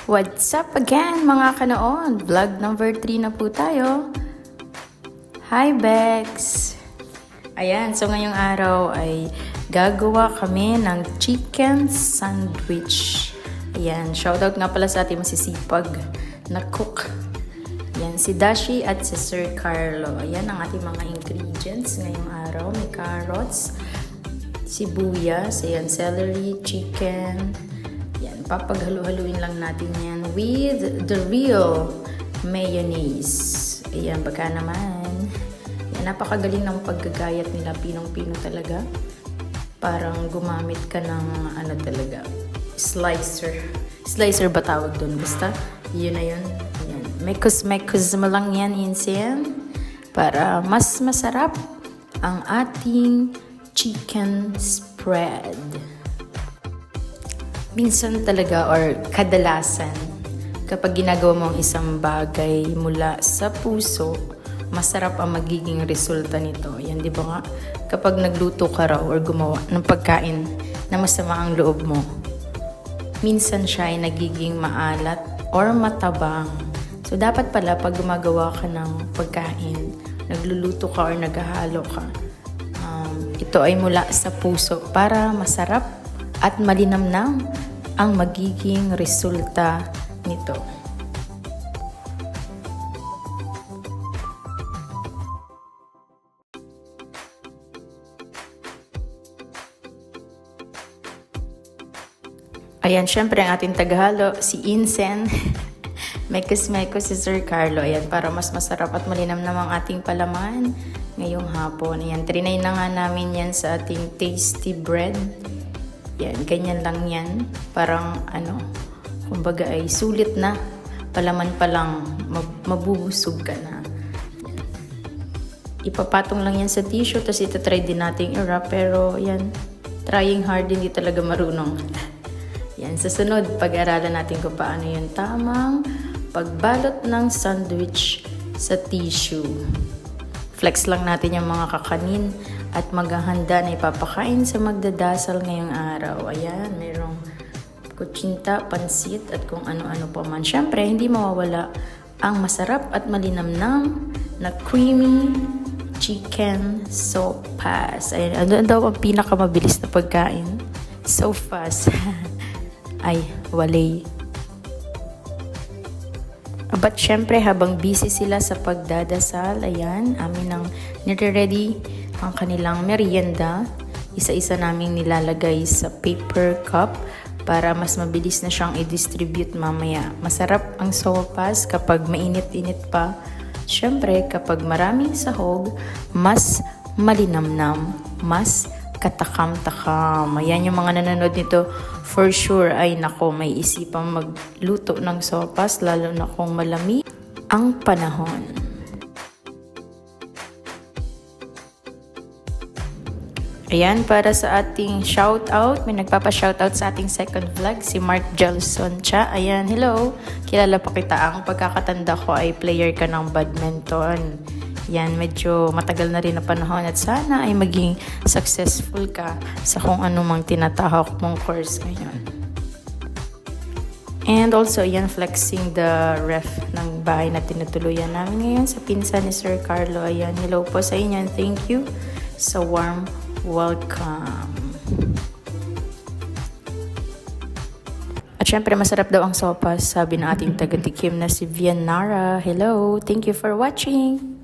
What's up again mga kanoon? Vlog number 3 na po tayo. Hi Bex! Ayan, so ngayong araw ay gagawa kami ng chicken sandwich. Ayan, shoutout nga pala sa ating masisipag na cook. Ayan, si Dashi at si Sir Carlo. Ayan ang ating mga ingredients ngayong araw. May carrots, sibuyas, ayan, celery, chicken. Yan, papaghalu-haluin lang natin yan with the real mayonnaise. Ayan, baka naman. Yan, napakagaling ng paggagayat nila. Pinong-pino talaga. Parang gumamit ka ng ano talaga, slicer. Slicer ba tawag doon? Basta, yun na yun. Ayan. Mekos-mekos mo lang yan, insen. Para mas masarap ang ating chicken spread. Minsan talaga or kadalasan, kapag ginagawa mo ang isang bagay mula sa puso, masarap ang magiging resulta nito. Yan, di ba nga? Kapag nagluto ka raw or gumawa ng pagkain na masama ang loob mo, minsan siya ay nagiging maalat or matabang. So, dapat pala pag gumagawa ka ng pagkain, nagluluto ka or naghahalo ka, ito ay mula sa puso para masarap at malinamnam ang magiging resulta nito. Ayan, syempre ang ating tagahalo, si Insen. Mekos-mekos si Sir Carlo. Ayan, para mas masarap at malinamnam ang ating palaman ngayong hapon. Ayan, trinay na nga namin yan sa ating tasty bread. Yan, ganyan lang yan. Parang ano, kumbaga ay sulit na. Palaman pa lang, mabubusog ka na. Yan. Ipapatong lang yan sa tissue, tapos itatry din natin i-wrap. Pero yan, trying hard, hindi talaga marunong. Yan, sa sunod, pag-aralan natin kung paano yung tamang pagbalot ng sandwich sa tissue. Flex lang natin yung mga kakanin at maghahanda na ipapakain sa magdadasal ngayong araw. Ayan, mayroong kutsinta, pansit at kung ano-ano pa man. Siyempre, hindi mawawala ang masarap at malinamnam na creamy chicken sopas. Ayan, ano daw ang pinakamabilis na pagkain? So fast. Ay, walay. But syempre, habang busy sila sa pagdadasal, ayan, amin ang nire-ready ang kanilang merienda. Isa-isa naming nilalagay sa paper cup para mas mabilis na siyang i-distribute mamaya. Masarap ang sopas kapag mainit-init pa. Syempre, kapag maraming sahog, mas malinamnam, mas katakam-takam. Ayan yung mga nanonood nito, for sure ay nako, may isipang magluto ng sopas, lalo na kung malamig ang panahon. Ayan, para sa ating shoutout, may nagpapa-shoutout sa ating second vlog, si Mark Jelson Cha. Ayan, hello. Kilala pa kita. Ang pagkakatanda ko ay player ka ng badminton. Yan, medyo matagal na rin na panahon at sana ay maging successful ka sa kung anumang tinatahak mong course ngayon. And also, yan, flexing the ref ng bahay na tinutuluyan namin ngayon sa pinsan ni Sir Carlo. Ayan, hello po sa inyo and thank you sa warm welcome. At syempre, masarap daw ang sopas, sabi ng ating taga-tikim na si Vianara. Hello, thank you for watching!